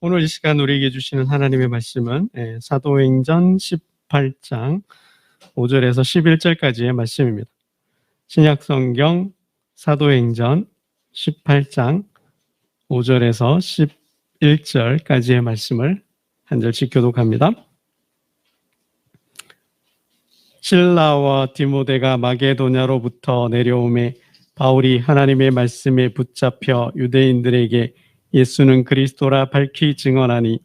오늘 이 시간 우리에게 주시는 하나님의 말씀은 사도행전 18장 5절에서 11절까지의 말씀입니다. 신약성경 사도행전 18장 5절에서 11절까지의 말씀을 한 절씩 교독합니다. 실라와 디모데가 마게도냐로부터 내려오매 바울이 하나님의 말씀에 붙잡혀 유대인들에게 예수는 그리스도라 밝히 증언하니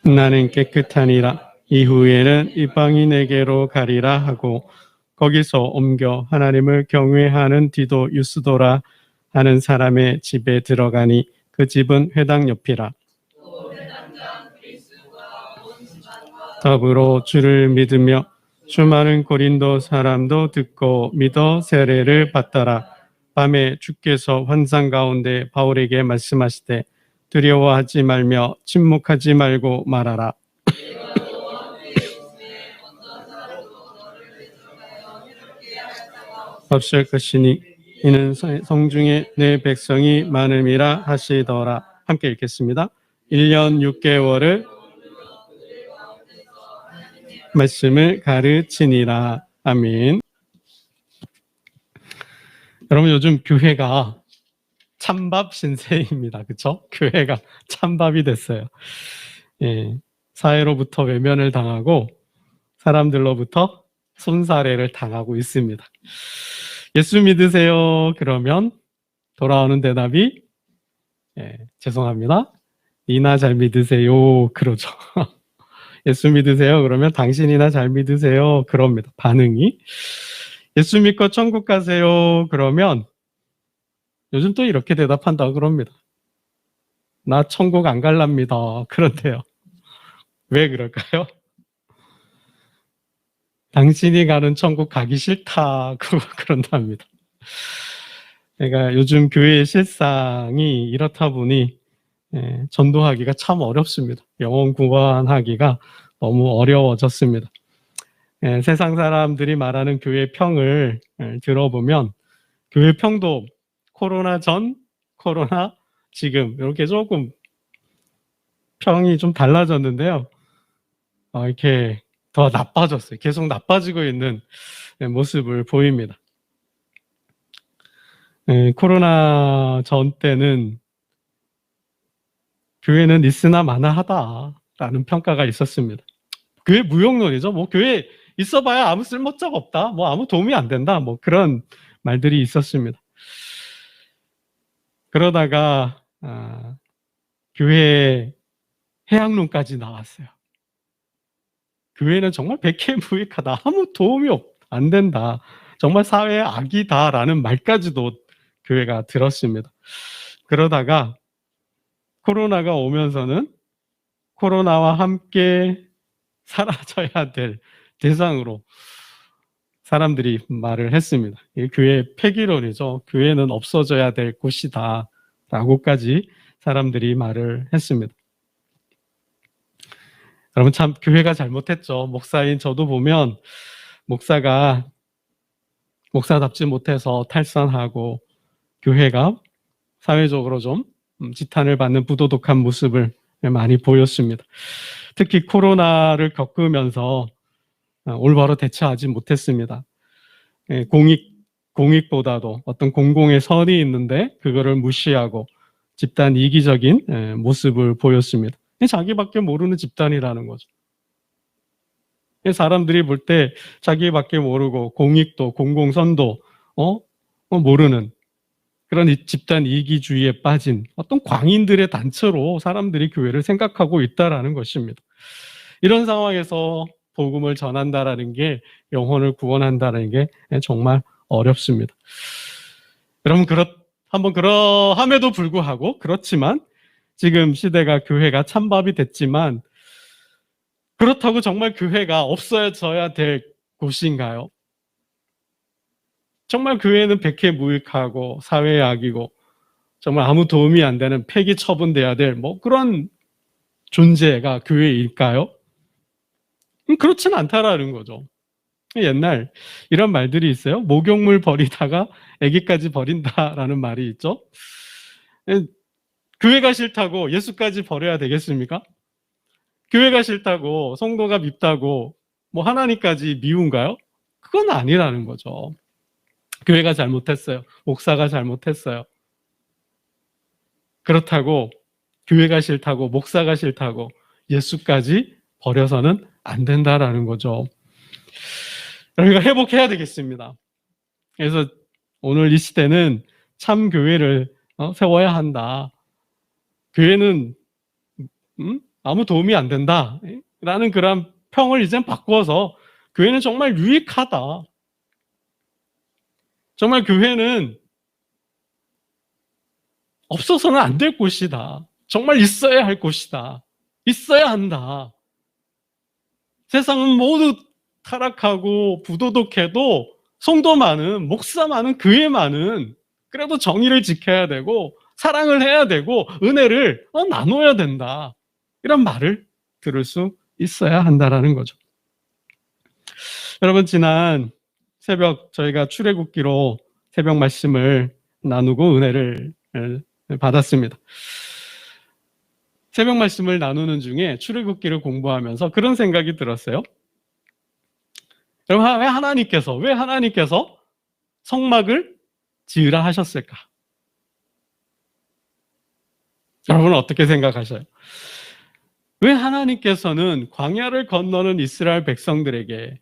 나는 깨끗하니라. 이후에는 이방인에게로 가리라 하고 거기서 옮겨 하나님을 경외하는 디도 유스도라 하는 사람의 집에 들어가니 그 집은 회당 옆이라. 더불어 주를 믿으며 수많은 고린도 사람도 듣고 믿어 세례를 받더라. 밤에 주께서 환상 가운데 바울에게 말씀하시되 두려워하지 말며 침묵하지 말고 말하라. 없을 것이니 이는 성중에 내 백성이 많음이라 하시더라. 함께 읽겠습니다. 1년 6개월을 말씀을 가르치니라. 아멘. 여러분, 요즘 교회가 찬밥 신세입니다. 그렇죠? 교회가 찬밥이 됐어요. 사회로부터 외면을 당하고 사람들로부터 손사래를 당하고 있습니다. 예수 믿으세요. 그러면 돌아오는 대답이 죄송합니다. 니나 잘 믿으세요. 그러죠. 예수 믿으세요. 그러면 당신이나 잘 믿으세요. 그럽니다. 반응이. 예수 믿고 천국 가세요. 그러면 요즘 또 이렇게 대답한다고 그럽니다. 나 천국 안 갈랍니다. 그런데요. 왜 그럴까요? 당신이 가는 천국 가기 싫다고 그런답니다. 그러니까 요즘 교회의 실상이 이렇다 보니 전도하기가 참 어렵습니다. 영혼 구원하기가 너무 어려워졌습니다. 세상 사람들이 말하는 교회 평을 들어보면 교회 평도 코로나 전, 코로나 지금 이렇게 조금 평이 좀 달라졌는데요. 이렇게 더 나빠졌어요. 계속 나빠지고 있는 모습을 보입니다. 코로나 전 때는 교회는 있으나 마나하다라는 평가가 있었습니다. 교회 무용론이죠. 뭐 교회 있어봐야 아무 쓸모자가 없다. 뭐 아무 도움이 안 된다. 뭐 그런 말들이 있었습니다. 그러다가 교회 해양론까지 나왔어요. 교회는 정말 백해무익하다. 아무 도움이 안 된다. 정말 사회의 악이다라는 말까지도 교회가 들었습니다. 그러다가 코로나가 오면서는 코로나와 함께 사라져야 될 대상으로 사람들이 말을 했습니다. 교회 폐기론이죠. 교회는 없어져야 될 곳이다 라고까지 사람들이 말을 했습니다. 여러분, 참 교회가 잘못했죠. 목사인 저도 보면 목사가 목사답지 못해서 탈선하고 교회가 사회적으로 좀 지탄을 받는 부도덕한 모습을 많이 보였습니다. 특히 코로나를 겪으면서 올바로 대처하지 못했습니다. 공익보다도 어떤 공공의 선이 있는데 그거를 무시하고 집단 이기적인 모습을 보였습니다. 자기밖에 모르는 집단이라는 거죠. 사람들이 볼 때 자기밖에 모르고 공익도 공공선도 모르는 그런 집단 이기주의에 빠진 어떤 광인들의 단체로 사람들이 교회를 생각하고 있다라는 것입니다. 이런 상황에서 복음을 전한다라는 게, 영혼을 구원한다라는 게 정말 어렵습니다. 여러분, 그러함에도 불구하고, 그렇지만 지금 시대가 교회가 찬밥이 됐지만 그렇다고 정말 교회가 없어져야 될 곳인가요? 정말 교회는 백해무익하고 사회의 악이고 정말 아무 도움이 안 되는 폐기 처분돼야 될 그런 존재가 교회일까요? 그렇진 않다라는 거죠. 옛날 이런 말들이 있어요. 목욕물 버리다가 아기까지 버린다라는 말이 있죠. 교회가 싫다고 예수까지 버려야 되겠습니까? 교회가 싫다고 성도가 밉다고 뭐 하나님까지 미운가요? 그건 아니라는 거죠. 교회가 잘못했어요. 목사가 잘못했어요. 그렇다고 교회가 싫다고 목사가 싫다고 예수까지 버려서는 안 된다라는 거죠. 우리가 회복해야 되겠습니다. 그래서 오늘 이 시대는 참 교회를 세워야 한다. 교회는 아무 도움이 안 된다 라는 그런 평을 이제 바꿔서 교회는 정말 유익하다. 정말 교회는 없어서는 안 될 곳이다. 정말 있어야 할 곳이다. 있어야 한다. 세상은 모두 타락하고 부도덕해도 성도 많은, 목사 많은, 교회 많은, 그래도 정의를 지켜야 되고 사랑을 해야 되고 은혜를 나눠야 된다. 이런 말을 들을 수 있어야 한다라는 거죠. 여러분, 지난 새벽 저희가 출애굽기로 새벽 말씀을 나누고 은혜를 받았습니다. 새벽 말씀을 나누는 중에 출애굽기를 공부하면서 그런 생각이 들었어요. 여러분, 왜 하나님께서 성막을 지으라 하셨을까? 여러분은 어떻게 생각하셔요? 왜 하나님께서는 광야를 건너는 이스라엘 백성들에게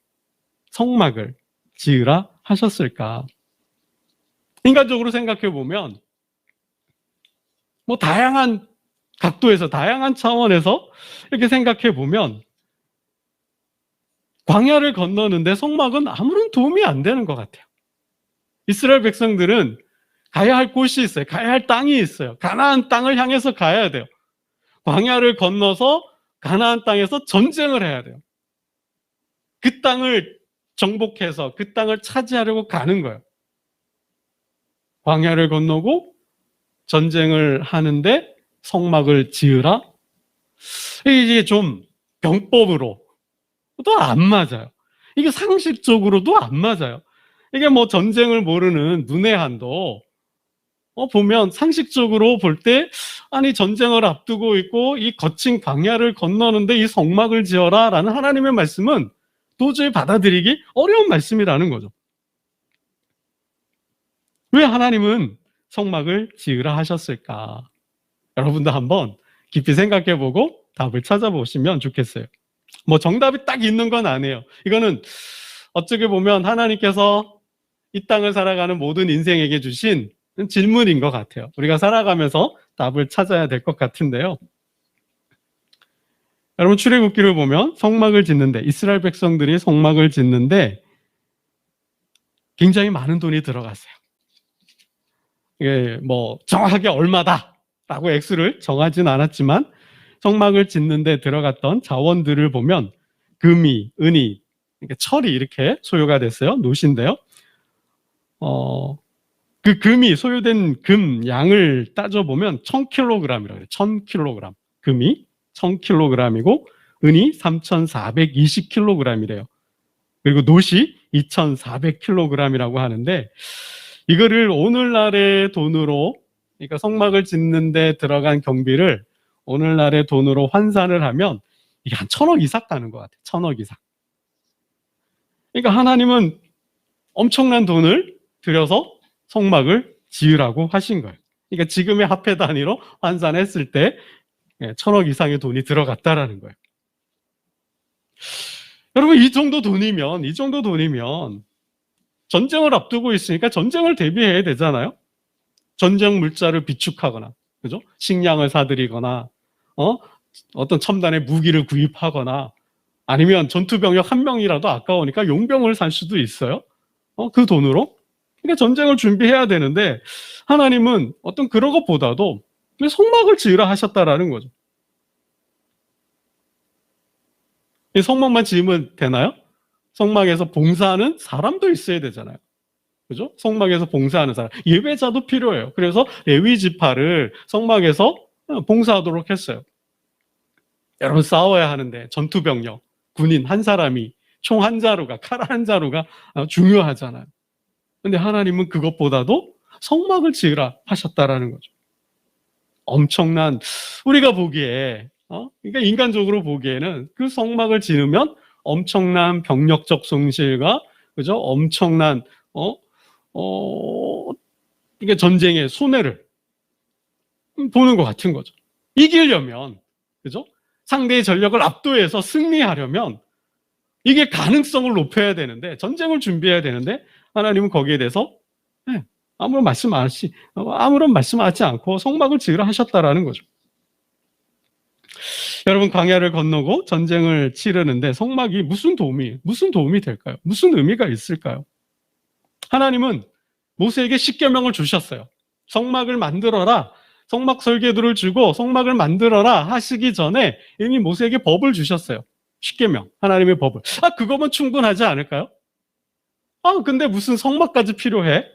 성막을 지으라 하셨을까? 인간적으로 생각해 보면 뭐 다양한 각도에서 다양한 차원에서 이렇게 생각해 보면 광야를 건너는데 성막은 아무런 도움이 안 되는 것 같아요. 이스라엘 백성들은 가야 할 곳이 있어요. 가야 할 땅이 있어요. 가나안 땅을 향해서 가야 돼요. 광야를 건너서 가나안 땅에서 전쟁을 해야 돼요. 그 땅을 정복해서 그 땅을 차지하려고 가는 거예요. 광야를 건너고 전쟁을 하는데 성막을 지으라? 이게 좀 병법으로 또 안 맞아요. 이게 상식적으로도 안 맞아요. 이게 뭐 전쟁을 모르는 눈의 한도 보면 상식적으로 볼 때 아니 전쟁을 앞두고 있고 이 거친 광야를 건너는데 이 성막을 지어라 라는 하나님의 말씀은 도저히 받아들이기 어려운 말씀이라는 거죠. 왜 하나님은 성막을 지으라 하셨을까? 여러분도 한번 깊이 생각해보고 답을 찾아보시면 좋겠어요. 뭐 정답이 딱 있는 건 아니에요. 이거는 어떻게 보면 하나님께서 이 땅을 살아가는 모든 인생에게 주신 질문인 것 같아요. 우리가 살아가면서 답을 찾아야 될 것 같은데요. 여러분, 출애굽기를 보면 성막을 짓는데 이스라엘 백성들이 성막을 짓는데 굉장히 많은 돈이 들어갔어요. 이게 뭐 정확하게 얼마다라고 액수를 정하진 않았지만 성막을 짓는데 들어갔던 자원들을 보면 금이, 은이, 철이 이렇게 소요가 됐어요. 노신데요. 그 금이 소요된 금 양을 따져보면 1000kg이라고 해요. 1000kg. 금이 1000kg이고 은이 3420kg이래요. 그리고 노시 2400kg이라고 하는데 이거를 오늘날의 돈으로, 그러니까 성막을 짓는데 들어간 경비를 오늘날의 돈으로 환산을 하면 이게 한 1000억 이상 가는 것 같아요. 1000억 이상. 그러니까 하나님은 엄청난 돈을 들여서 성막을 지으라고 하신 거예요. 그러니까 지금의 화폐 단위로 환산했을 때 1000억 이상의 돈이 들어갔다라는 거예요. 여러분, 이 정도 돈이면 전쟁을 앞두고 있으니까 전쟁을 대비해야 되잖아요. 전쟁 물자를 비축하거나, 그죠? 식량을 사들이거나, 어떤 첨단의 무기를 구입하거나, 아니면 전투병력 한 명이라도 아까우니까 용병을 살 수도 있어요. 그 돈으로. 그러니까 전쟁을 준비해야 되는데 하나님은 어떤 그런 것보다도 성막을 지으라 하셨다라는 거죠. 이 성막만 지으면 되나요? 성막에서 봉사하는 사람도 있어야 되잖아요. 그죠? 성막에서 봉사하는 사람, 예배자도 필요해요. 그래서 레위 지파를 성막에서 봉사하도록 했어요. 여러분, 싸워야 하는데 전투병력, 군인 한 사람이 총 한 자루가, 칼 한 자루가 중요하잖아요. 근데 하나님은 그것보다도 성막을 지으라 하셨다라는 거죠. 엄청난, 우리가 보기에, 그러니까 인간적으로 보기에는 그 성막을 지으면 엄청난 병력적 손실과, 그죠? 엄청난, 이게 전쟁의 손해를 보는 것 같은 거죠. 이기려면, 그죠? 상대의 전력을 압도해서 승리하려면 이게 가능성을 높여야 되는데, 전쟁을 준비해야 되는데, 하나님은 거기에 대해서 아무런 말씀하지 않고 성막을 지으라 하셨다라는 거죠. 여러분, 광야를 건너고 전쟁을 치르는데 성막이 무슨 도움이 될까요? 무슨 의미가 있을까요? 하나님은 모세에게 십계명을 주셨어요. 성막을 만들어라. 성막 설계도를 주고 성막을 만들어라 하시기 전에 이미 모세에게 법을 주셨어요. 십계명, 하나님의 법을. 그거면 충분하지 않을까요? 근데 무슨 성막까지 필요해?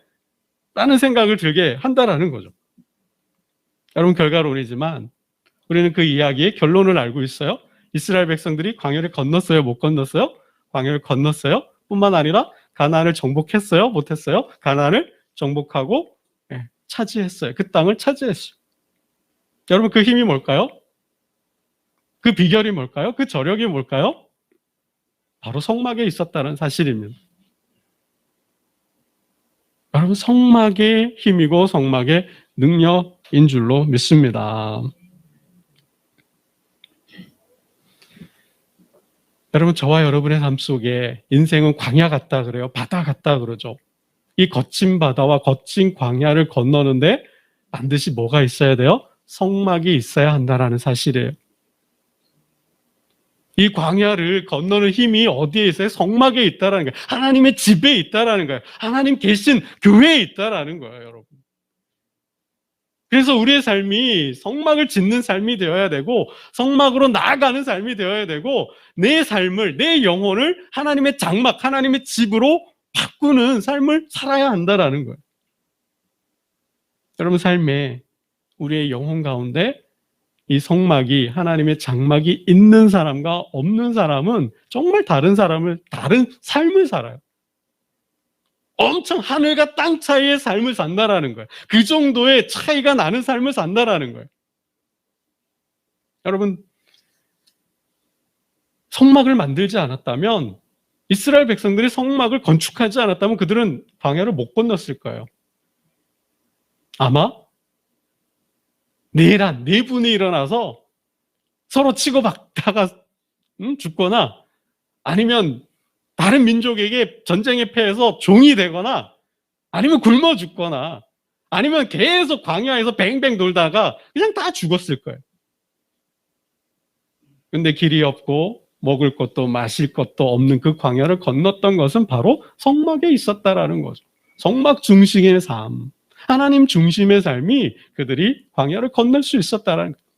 라는 생각을 들게 한다라는 거죠. 여러분, 결과론이지만 우리는 그 이야기의 결론을 알고 있어요. 이스라엘 백성들이 광야를 건넜어요? 못 건넜어요? 광야를 건넜어요? 뿐만 아니라 가나안을 정복했어요? 못했어요? 가나안을 정복하고 차지했어요. 그 땅을 차지했어요. 여러분, 그 힘이 뭘까요? 그 비결이 뭘까요? 그 저력이 뭘까요? 바로 성막에 있었다는 사실입니다. 여러분, 성막의 힘이고 성막의 능력인 줄로 믿습니다. 여러분, 저와 여러분의 삶 속에 인생은 광야 같다 그래요. 바다 같다 그러죠. 이 거친 바다와 거친 광야를 건너는데 반드시 뭐가 있어야 돼요? 성막이 있어야 한다는 사실이에요. 이 광야를 건너는 힘이 어디에 있어요? 성막에 있다라는 거예요. 하나님의 집에 있다라는 거예요. 하나님 계신 교회에 있다라는 거예요, 여러분. 그래서 우리의 삶이 성막을 짓는 삶이 되어야 되고 성막으로 나아가는 삶이 되어야 되고 내 삶을, 내 영혼을 하나님의 장막, 하나님의 집으로 바꾸는 삶을 살아야 한다라는 거예요. 여러분, 삶에 우리의 영혼 가운데 이 성막이, 하나님의 장막이 있는 사람과 없는 사람은 정말 다른 삶을 살아요. 엄청 하늘과 땅 차이의 삶을 산다라는 거예요. 그 정도의 차이가 나는 삶을 산다라는 거예요. 여러분, 성막을 만들지 않았다면, 이스라엘 백성들이 성막을 건축하지 않았다면 그들은 광야를 못 건넜을 거예요. 아마 내분이 일어나서 서로 치고받다가 죽거나 아니면 다른 민족에게 전쟁에 패해서 종이 되거나 아니면 굶어 죽거나 아니면 계속 광야에서 뱅뱅 돌다가 그냥 다 죽었을 거예요. 근데 길이 없고 먹을 것도 마실 것도 없는 그 광야를 건넜던 것은 바로 성막에 있었다라는 거죠. 성막 중심의 삶, 하나님 중심의 삶이 그들이 광야를 건널 수 있었다라는 거예요.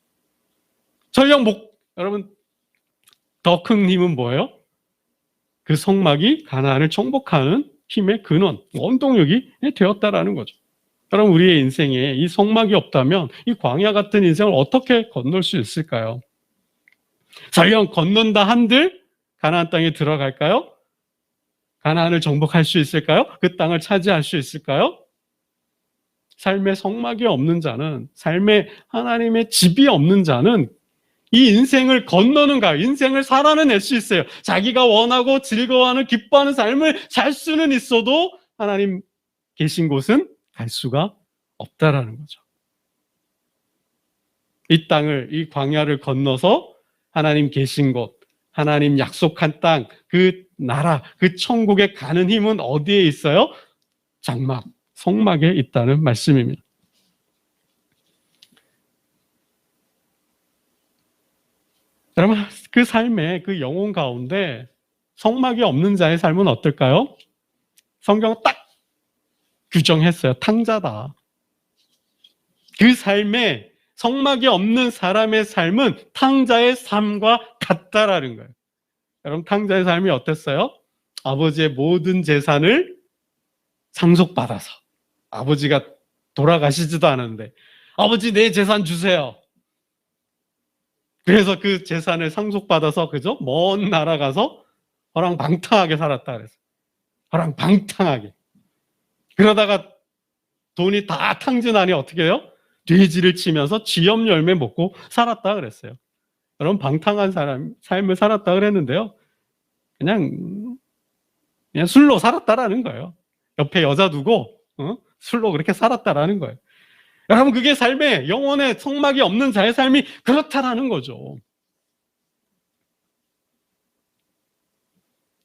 여러분, 더 큰 힘은 뭐예요? 그 성막이 가나안을 정복하는 힘의 근원, 원동력이 되었다라는 거죠. 여러분, 우리의 인생에 이 성막이 없다면 이 광야 같은 인생을 어떻게 건널 수 있을까요? 설령 건넌다 한들 가나안 땅에 들어갈까요? 가나안을 정복할 수 있을까요? 그 땅을 차지할 수 있을까요? 삶의 성막이 없는 자는, 삶에 하나님의 집이 없는 자는 이 인생을 건너는가, 인생을 살아낼 수 있어요. 자기가 원하고 즐거워하는, 기뻐하는 삶을 살 수는 있어도 하나님 계신 곳은 갈 수가 없다라는 거죠. 이 땅을, 이 광야를 건너서 하나님 계신 곳, 하나님 약속한 땅, 그 나라, 그 천국에 가는 힘은 어디에 있어요? 장막, 성막에 있다는 말씀입니다. 여러분, 그 삶의 그 영혼 가운데 성막이 없는 자의 삶은 어떨까요? 성경은 딱 규정했어요. 탕자다. 그 삶에 성막이 없는 사람의 삶은 탕자의 삶과 같다라는 거예요. 여러분, 탕자의 삶이 어땠어요? 아버지의 모든 재산을 상속받아서, 아버지가 돌아가시지도 않았는데 아버지 내 재산 주세요. 그래서 그 재산을 상속받아서, 그죠? 먼 나라 가서 허랑방탕하게 살았다 그랬어요. 허랑방탕하게. 그러다가 돈이 다 탕진하니 어떻게 해요? 돼지를 치면서 쥐염 열매 먹고 살았다 그랬어요. 여러분, 방탕한 삶을 살았다 그랬는데요. 그냥 술로 살았다라는 거예요. 옆에 여자 두고 술로 그렇게 살았다라는 거예요. 여러분, 그게 삶의 영혼의 성막이 없는 자의 삶이 그렇다라는 거죠.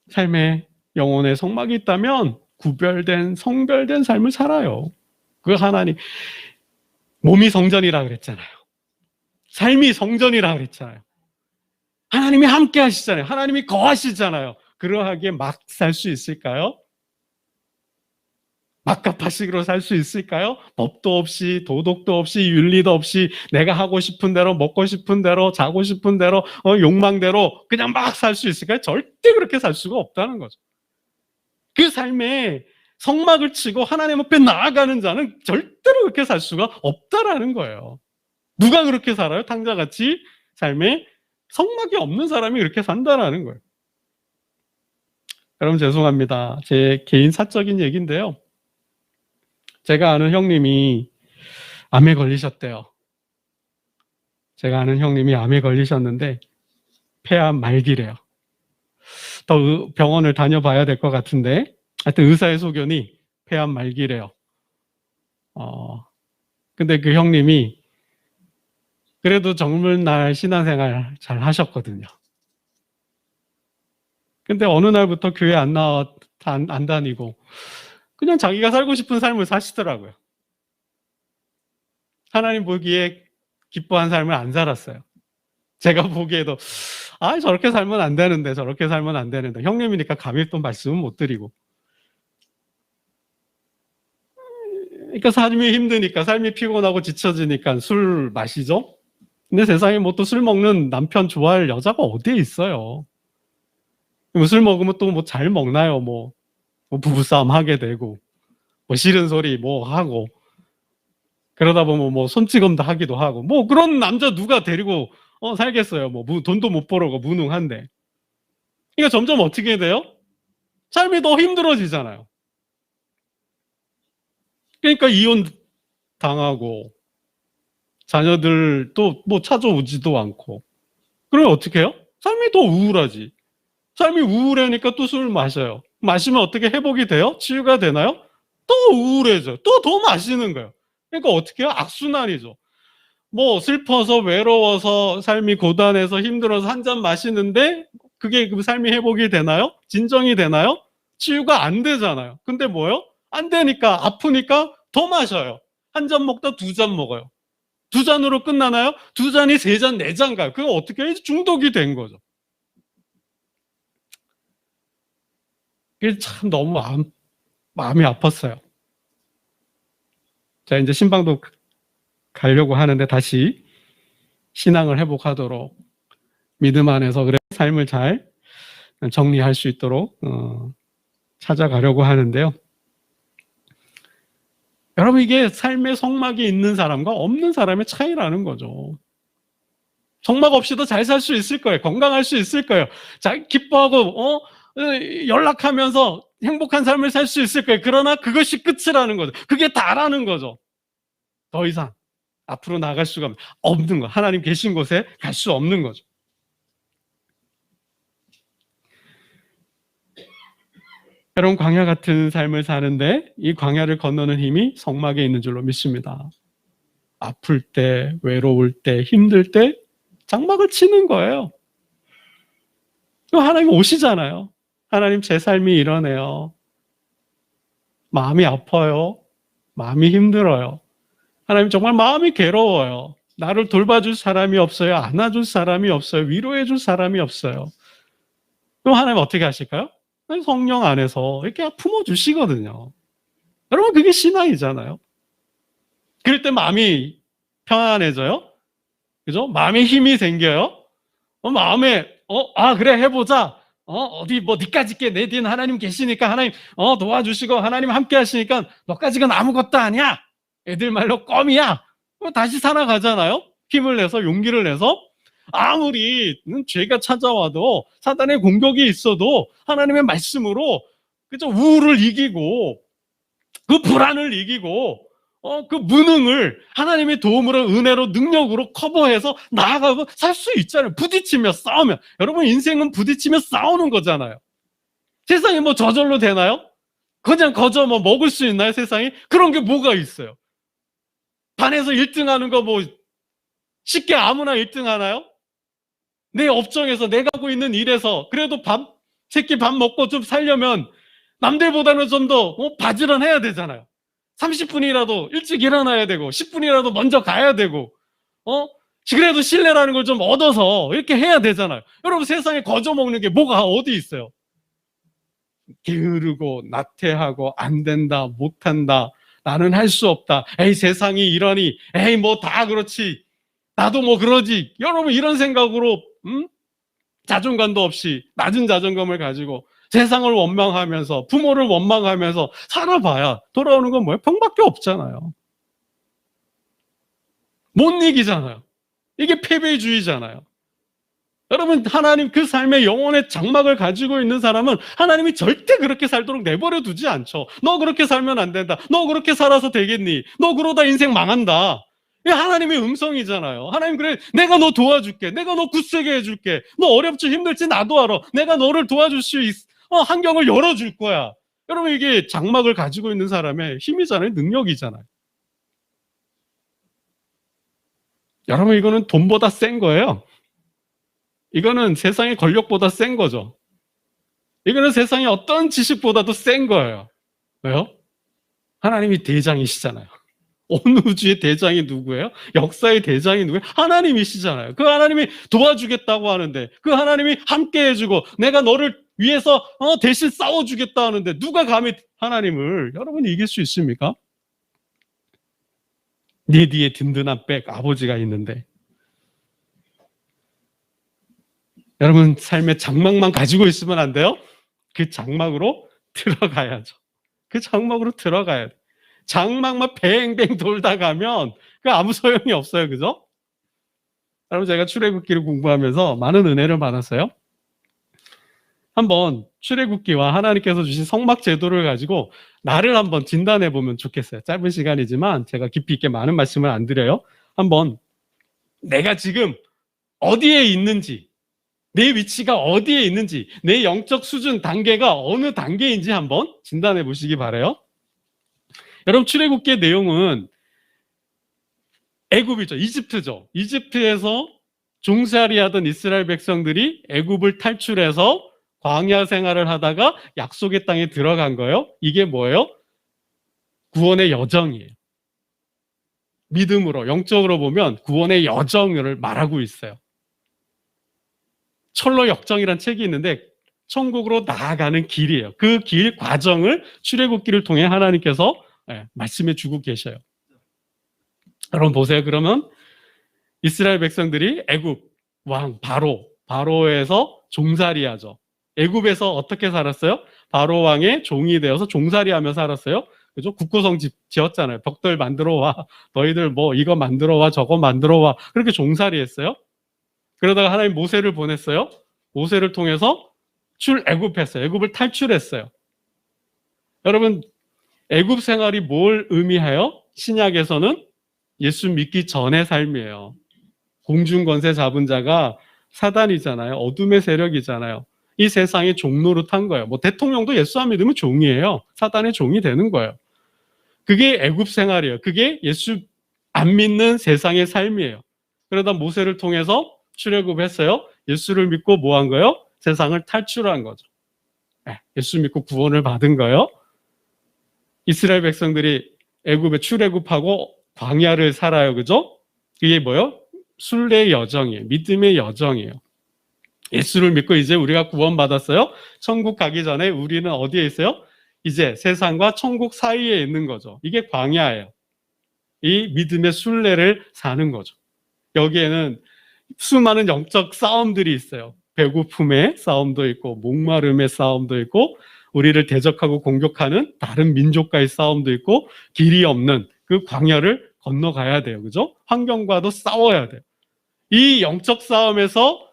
삶의 영혼의 성막이 있다면 구별된, 성별된 삶을 살아요. 그 하나님, 몸이 성전이라 그랬잖아요. 삶이 성전이라 그랬잖아요. 하나님이 함께 하시잖아요. 하나님이 거하시잖아요. 그러하게 막 살 수 있을까요? 막가파식으로 살 수 있을까요? 법도 없이, 도덕도 없이, 윤리도 없이 내가 하고 싶은 대로, 먹고 싶은 대로, 자고 싶은 대로, 욕망대로 그냥 막 살 수 있을까요? 절대 그렇게 살 수가 없다는 거죠. 그 삶에 성막을 치고 하나님 앞에 나아가는 자는 절대로 그렇게 살 수가 없다라는 거예요. 누가 그렇게 살아요? 탕자같이 삶에 성막이 없는 사람이 그렇게 산다라는 거예요. 여러분, 죄송합니다. 제 개인 사적인 얘기인데요. 제가 아는 형님이 암에 걸리셨대요. 제가 아는 형님이 암에 걸리셨는데 폐암 말기래요. 더 병원을 다녀봐야 될 것 같은데 하여튼 의사의 소견이 폐암 말기래요. 근데 그 형님이 그래도 젊은 날 신앙생활 잘 하셨거든요. 근데 어느 날부터 교회 안 다니고 그냥 자기가 살고 싶은 삶을 사시더라고요. 하나님 보기에 기뻐한 삶을 안 살았어요. 제가 보기에도 저렇게 살면 안 되는데, 저렇게 살면 안 되는데, 형님이니까 감히 또 말씀은 못 드리고. 그러니까 삶이 힘드니까, 삶이 피곤하고 지쳐지니까 술 마시죠? 근데 세상에 뭐 또 술 먹는 남편 좋아할 여자가 어디에 있어요? 뭐 술 먹으면 또 뭐 잘 먹나요? 뭐 부부싸움 하게 되고, 뭐 싫은 소리 뭐 하고, 그러다 보면 뭐 손찌검도 하기도 하고, 뭐 그런 남자 누가 데리고 살겠어요? 뭐 돈도 못 벌어고 무능한데. 그러니까 점점 어떻게 돼요? 삶이 더 힘들어지잖아요. 그러니까 이혼 당하고 자녀들도 뭐 찾아오지도 않고. 그러면 어떻게 해요? 삶이 더 우울하지. 삶이 우울하니까 또 술 마셔요. 마시면 어떻게 회복이 돼요? 치유가 되나요? 또 우울해져. 또 더 마시는 거예요. 그러니까 어떻게 해요? 악순환이죠. 뭐 슬퍼서 외로워서 삶이 고단해서 힘들어서 한 잔 마시는데 그게 그 삶이 회복이 되나요? 진정이 되나요? 치유가 안 되잖아요. 근데 뭐요? 안 되니까 아프니까 더 마셔요. 한 잔 먹다 두 잔 먹어요. 두 잔으로 끝나나요? 두 잔이 세 잔, 네 잔 가요. 그거 어떻게 해요? 중독이 된 거죠. 그게 참 너무 마음이 아팠어요. 자, 이제 신방도 가려고 하는데 다시 신앙을 회복하도록 믿음 안에서 그래 삶을 잘 정리할 수 있도록 찾아가려고 하는데요. 여러분, 이게 삶의 성막이 있는 사람과 없는 사람의 차이라는 거죠. 성막 없이도 잘 살 수 있을 거예요. 건강할 수 있을 거예요. 잘 기뻐하고 연락하면서 행복한 삶을 살 수 있을 거예요. 그러나 그것이 끝이라는 거죠. 그게 다라는 거죠. 더 이상 앞으로 나갈 수가 없는 거. 하나님 계신 곳에 갈 수 없는 거죠. 여러분, 광야 같은 삶을 사는데 이 광야를 건너는 힘이 성막에 있는 줄로 믿습니다. 아플 때, 외로울 때, 힘들 때 장막을 치는 거예요. 하나님 오시잖아요. 하나님, 제 삶이 이러네요. 마음이 아파요. 마음이 힘들어요. 하나님, 정말 마음이 괴로워요. 나를 돌봐줄 사람이 없어요. 안아줄 사람이 없어요. 위로해줄 사람이 없어요. 그럼 하나님 어떻게 하실까요? 성령 안에서 이렇게 품어주시거든요. 여러분, 그게 신앙이잖아요. 그럴 때 마음이 평안해져요. 그죠? 마음에 힘이 생겨요. 마음에 그래 해보자. 어디 뭐 니까짓 게 내 뒤에는 하나님 계시니까 하나님 도와주시고 하나님 함께 하시니까 너까지가 아무것도 아니야. 애들 말로 껌이야. 다시 살아가잖아요. 힘을 내서 용기를 내서. 아무리 죄가 찾아와도 사단의 공격이 있어도 하나님의 말씀으로 그죠? 우울을 이기고 그 불안을 이기고 그 무능을 하나님의 도움으로 은혜로 능력으로 커버해서 나아가고 살 수 있잖아요. 부딪히며 싸우면. 여러분 인생은 부딪히며 싸우는 거잖아요. 세상이 뭐 저절로 되나요? 그냥 거저 뭐 먹을 수 있나요? 세상에? 그런 게 뭐가 있어요? 반에서 1등 하는 거 뭐 쉽게 아무나 1등 하나요? 내 업종에서 내가 하고 있는 일에서 그래도 새끼 밥 먹고 좀 살려면 남들보다는 좀 더 바지런해야 되잖아요. 30분이라도 일찍 일어나야 되고 10분이라도 먼저 가야 되고 그래도 신뢰라는 걸 좀 얻어서 이렇게 해야 되잖아요. 여러분 세상에 거저 먹는 게 뭐가 어디 있어요? 게으르고 나태하고 안 된다 못한다 나는 할 수 없다 에이 세상이 이러니 에이 뭐 다 그렇지 나도 뭐 그러지 여러분 이런 생각으로 자존감도 없이 낮은 자존감을 가지고 세상을 원망하면서 부모를 원망하면서 살아봐야 돌아오는 건 뭐예요? 병밖에 없잖아요. 못 이기잖아요. 이게 패배주의잖아요. 여러분 하나님 그 삶의 영혼의 장막을 가지고 있는 사람은 하나님이 절대 그렇게 살도록 내버려 두지 않죠. 너 그렇게 살면 안 된다. 너 그렇게 살아서 되겠니? 너 그러다 인생 망한다. 이게 하나님의 음성이잖아요. 하나님 그래 내가 너 도와줄게. 내가 너 굳세게 해줄게. 너 어렵지 힘들지 나도 알아. 내가 너를 도와줄 수 환경을 열어줄 거야. 여러분 이게 장막을 가지고 있는 사람의 힘이잖아요. 능력이잖아요. 여러분 이거는 돈보다 센 거예요. 이거는 세상의 권력보다 센 거죠. 이거는 세상의 어떤 지식보다도 센 거예요. 왜요? 하나님이 대장이시잖아요. 온 우주의 대장이 누구예요? 역사의 대장이 누구예요? 하나님이시잖아요. 그 하나님이 도와주겠다고 하는데 그 하나님이 함께 해주고 내가 너를 위해서 대신 싸워주겠다 하는데 누가 감히 하나님을 여러분이 이길 수 있습니까? 네 뒤에 든든한 백 아버지가 있는데 여러분 삶의 장막만 가지고 있으면 안 돼요? 그 장막으로 들어가야죠. 그 장막으로 들어가야 돼. 장막만 뱅뱅 돌다 가면 그 아무 소용이 없어요. 그죠? 여러분 제가 출애굽기를 공부하면서 많은 은혜를 받았어요. 한번 출애굽기와 하나님께서 주신 성막 제도를 가지고 나를 한번 진단해 보면 좋겠어요. 짧은 시간이지만 제가 깊이 있게 많은 말씀을 안 드려요. 한번 내가 지금 어디에 있는지 내 위치가 어디에 있는지 내 영적 수준 단계가 어느 단계인지 한번 진단해 보시기 바라요. 여러분 출애굽기의 내용은 애굽이죠. 이집트죠. 이집트에서 종살이 하던 이스라엘 백성들이 애굽을 탈출해서 광야 생활을 하다가 약속의 땅에 들어간 거예요. 이게 뭐예요? 구원의 여정이에요. 믿음으로 영적으로 보면 구원의 여정을 말하고 있어요. 철로 역정이라는 책이 있는데 천국으로 나아가는 길이에요. 그 길 과정을 출애굽기를 통해 하나님께서 말씀해 주고 계셔요. 여러분 보세요. 그러면 이스라엘 백성들이 애굽 왕 바로에서 종살이하죠. 애굽에서 어떻게 살았어요? 바로 왕의 종이 되어서 종살이하며 살았어요. 그죠? 국고성 지었잖아요. 벽돌 만들어 와. 너희들 뭐 이거 만들어 와. 저거 만들어 와. 그렇게 종살이했어요. 그러다가 하나님 모세를 보냈어요. 모세를 통해서 출애굽했어요. 애굽을 탈출했어요. 여러분 애굽 생활이 뭘 의미해요? 신약에서는 예수 믿기 전의 삶이에요. 공중권세 잡은 자가 사단이잖아요. 어둠의 세력이잖아요. 이 세상의 종로로 탄 거예요. 뭐 대통령도 예수 안 믿으면 종이에요. 사단의 종이 되는 거예요. 그게 애굽 생활이에요. 그게 예수 안 믿는 세상의 삶이에요. 그러다 모세를 통해서 출애굽했어요. 예수를 믿고 뭐 한 거예요? 세상을 탈출한 거죠. 예수 믿고 구원을 받은 거예요. 이스라엘 백성들이 애굽에 출애굽하고 광야를 살아요. 그죠? 그게 뭐예요? 순례의 여정이에요. 믿음의 여정이에요. 예수를 믿고 이제 우리가 구원받았어요. 천국 가기 전에 우리는 어디에 있어요? 이제 세상과 천국 사이에 있는 거죠. 이게 광야예요. 이 믿음의 순례를 사는 거죠. 여기에는 수많은 영적 싸움들이 있어요. 배고픔의 싸움도 있고 목마름의 싸움도 있고 우리를 대적하고 공격하는 다른 민족과의 싸움도 있고 길이 없는 그 광야를 건너가야 돼요. 그죠? 환경과도 싸워야 돼요. 이 영적 싸움에서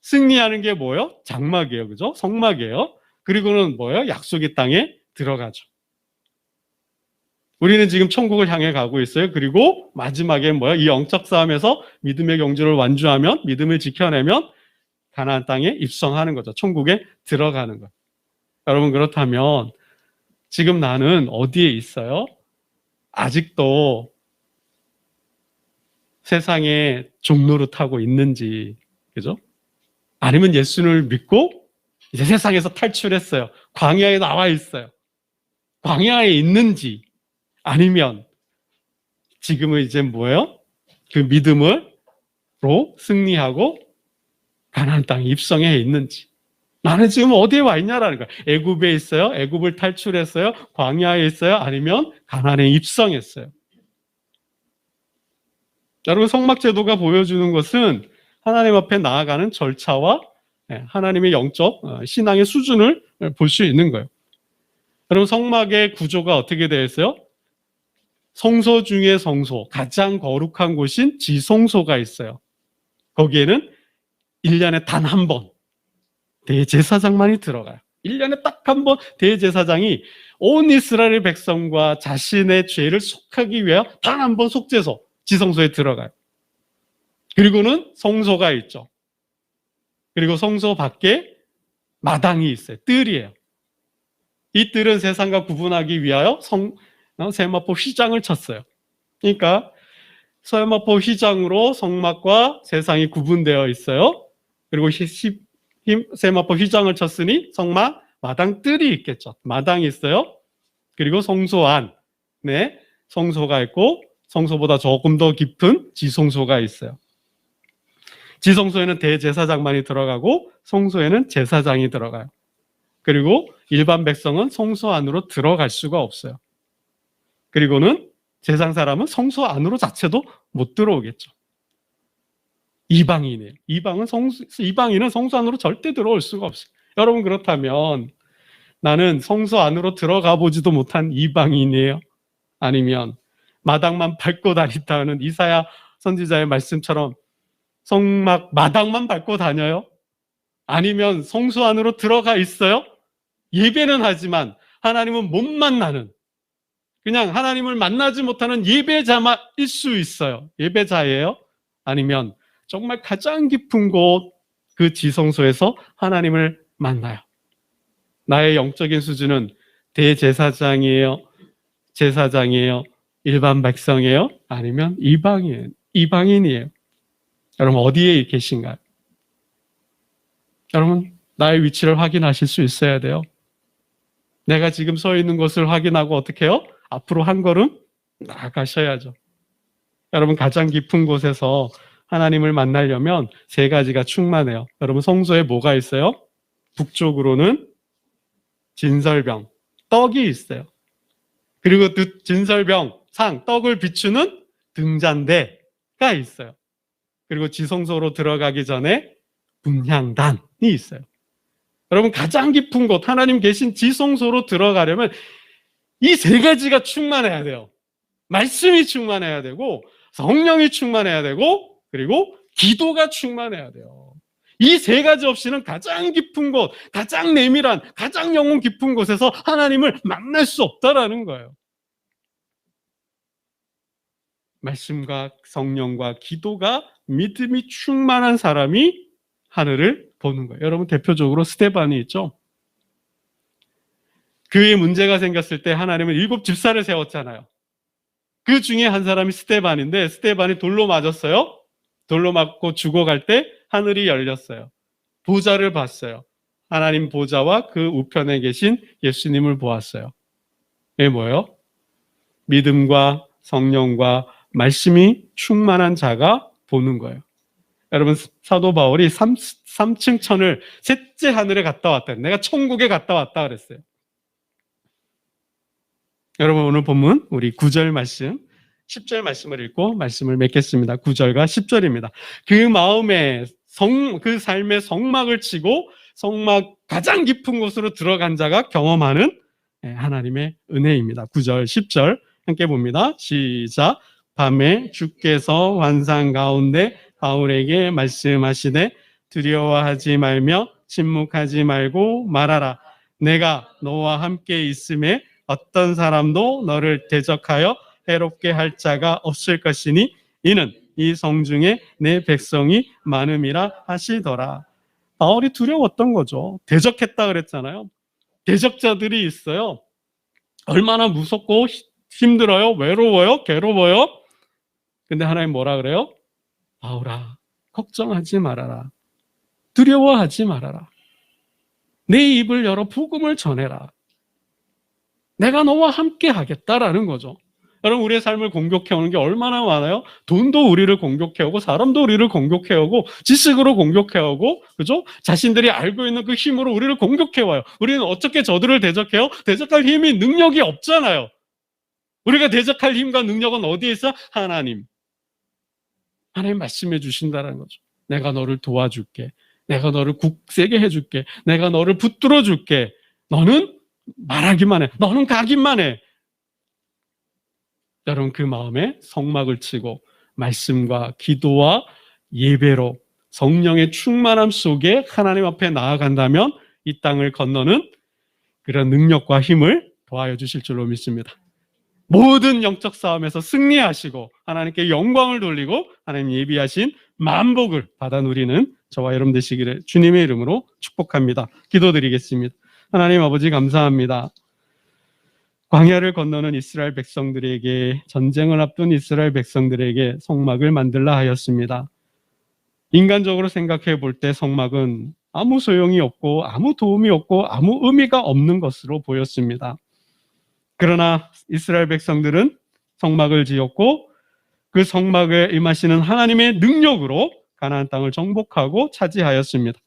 승리하는 게 뭐예요? 장막이에요. 그죠? 성막이에요. 그리고는 뭐예요? 약속의 땅에 들어가죠. 우리는 지금 천국을 향해 가고 있어요. 그리고 마지막에 뭐예요? 이 영적 싸움에서 믿음의 경주를 완주하면, 믿음을 지켜내면 가나안 땅에 입성하는 거죠. 천국에 들어가는 거예요. 여러분, 그렇다면 지금 나는 어디에 있어요? 아직도 세상에 종노릇하고 있는지, 그죠? 아니면 예수를 믿고 이제 세상에서 탈출했어요. 광야에 나와 있어요. 광야에 있는지, 아니면 지금은 이제 뭐예요? 그 믿음으로 승리하고 가나안 땅에 입성해 있는지. 나는 지금 어디에 와 있냐라는 거야. 애굽에 있어요? 애굽을 탈출했어요? 광야에 있어요? 아니면 가나안에 입성했어요? 여러분, 성막제도가 보여주는 것은 하나님 앞에 나아가는 절차와 하나님의 영적 신앙의 수준을 볼 수 있는 거예요. 여러분, 성막의 구조가 어떻게 되어 있어요? 성소 중에 성소, 가장 거룩한 곳인 지성소가 있어요. 거기에는 1년에 단 한 번 대제사장만이 들어가요. 1년에 딱 한 번 대제사장이 온 이스라엘 백성과 자신의 죄를 속하기 위하여 단 한 번 속죄소, 지성소에 들어가요. 그리고는 성소가 있죠. 그리고 성소 밖에 마당이 있어요. 뜰이에요. 이 뜰은 세상과 구분하기 위하여 세마포 휘장을 쳤어요. 그러니까 세마포 휘장으로 성막과 세상이 구분되어 있어요. 그리고 세마포 휘장을 쳤으니 성막 마당 뜰이 있겠죠. 마당이 있어요. 그리고 성소 안에 성소가 있고 성소보다 조금 더 깊은 지성소가 있어요. 지성소에는 대제사장만이 들어가고 성소에는 제사장이 들어가요. 그리고 일반 백성은 성소 안으로 들어갈 수가 없어요. 그리고는 세상 사람은 성소 안으로 자체도 못 들어오겠죠. 이방인이에요. 이방인은 성소 안으로 절대 들어올 수가 없어요. 여러분, 그렇다면 나는 성소 안으로 들어가 보지도 못한 이방인이에요? 아니면 마당만 밟고 다닌다는 이사야 선지자의 말씀처럼 성막 마당만 밟고 다녀요? 아니면 성소 안으로 들어가 있어요? 예배는 하지만 하나님은 못 만나는, 그냥 하나님을 만나지 못하는 예배자일 수 있어요. 예배자예요? 아니면 정말 가장 깊은 곳, 그 지성소에서 하나님을 만나요. 나의 영적인 수준은 대제사장이에요? 제사장이에요? 일반 백성이에요? 아니면 이방인이에요? 여러분, 어디에 계신가요? 여러분, 나의 위치를 확인하실 수 있어야 돼요. 내가 지금 서 있는 곳을 확인하고 어떻게 해요? 앞으로 한 걸음 나아가셔야죠. 여러분, 가장 깊은 곳에서 하나님을 만나려면 세 가지가 충만해요. 여러분, 성소에 뭐가 있어요? 북쪽으로는 진설병, 떡이 있어요. 그리고 그 진설병, 떡을 비추는 등잔대가 있어요. 그리고 지성소로 들어가기 전에 분향단이 있어요. 여러분, 가장 깊은 곳, 하나님 계신 지성소로 들어가려면 이 세 가지가 충만해야 돼요. 말씀이 충만해야 되고, 성령이 충만해야 되고, 그리고 기도가 충만해야 돼요. 이 세 가지 없이는 가장 깊은 곳, 가장 내밀한, 가장 영혼 깊은 곳에서 하나님을 만날 수 없다라는 거예요. 말씀과 성령과 기도가 믿음이 충만한 사람이 하늘을 보는 거예요. 여러분, 대표적으로 스데반이 있죠. 그의 문제가 생겼을 때 하나님은 7 집사를 세웠잖아요. 그 중에 한 사람이 스데반인데, 스데반이 돌로 맞았어요. 돌로 맞고 죽어갈 때 하늘이 열렸어요. 보좌를 봤어요. 하나님 보좌와 그 우편에 계신 예수님을 보았어요. 이게 뭐예요? 믿음과 성령과 말씀이 충만한 자가 보는 거예요. 여러분, 사도 바울이 3층 천을 셋째 하늘에 갔다 왔다. 내가 천국에 갔다 왔다 그랬어요. 여러분, 오늘 본문 우리 9절 말씀, 10절 말씀을 읽고 말씀을 맺겠습니다. 9절과 10절입니다. 그 마음에 그 삶의 성막을 치고 성막 가장 깊은 곳으로 들어간 자가 경험하는 하나님의 은혜입니다. 9절, 10절 함께 봅니다. 시작. 밤에 주께서 환상 가운데 바울에게 말씀하시되 두려워하지 말며 침묵하지 말고 말하라. 내가 너와 함께 있음에 어떤 사람도 너를 대적하여 해롭게 할 자가 없을 것이니 이는 이 성중에 내 백성이 많음이라 하시더라. 바울이 두려웠던 거죠. 대적했다 그랬잖아요. 대적자들이 있어요. 얼마나 무섭고 힘들어요? 외로워요? 괴로워요? 근데 하나님 뭐라 그래요? 바울아, 걱정하지 말아라. 두려워하지 말아라. 내 입을 열어 복음을 전해라. 내가 너와 함께 하겠다라는 거죠. 여러분, 우리의 삶을 공격해오는 게 얼마나 많아요? 돈도 우리를 공격해오고, 사람도 우리를 공격해오고, 지식으로 공격해오고, 그죠? 자신들이 알고 있는 그 힘으로 우리를 공격해와요. 우리는 어떻게 저들을 대적해요? 대적할 힘이, 능력이 없잖아요. 우리가 대적할 힘과 능력은 어디에 있어? 하나님. 하나님 말씀해 주신다는 거죠. 내가 너를 도와줄게. 내가 너를 굳세게 해줄게. 내가 너를 붙들어 줄게. 너는 말하기만 해. 너는 가기만 해. 여러분, 그 마음에 성막을 치고 말씀과 기도와 예배로 성령의 충만함 속에 하나님 앞에 나아간다면 이 땅을 건너는 그런 능력과 힘을 더하여 주실 줄로 믿습니다. 모든 영적 싸움에서 승리하시고 하나님께 영광을 돌리고 하나님 예비하신 만복을 받아 누리는 저와 여러분 되시기를 주님의 이름으로 축복합니다. 기도드리겠습니다. 하나님 아버지, 감사합니다. 광야를 건너는 이스라엘 백성들에게, 전쟁을 앞둔 이스라엘 백성들에게 성막을 만들라 하였습니다. 인간적으로 생각해 볼 때 성막은 아무 소용이 없고 아무 도움이 없고 아무 의미가 없는 것으로 보였습니다. 그러나 이스라엘 백성들은 성막을 지었고 그 성막에 임하시는 하나님의 능력으로 가나안 땅을 정복하고 차지하였습니다.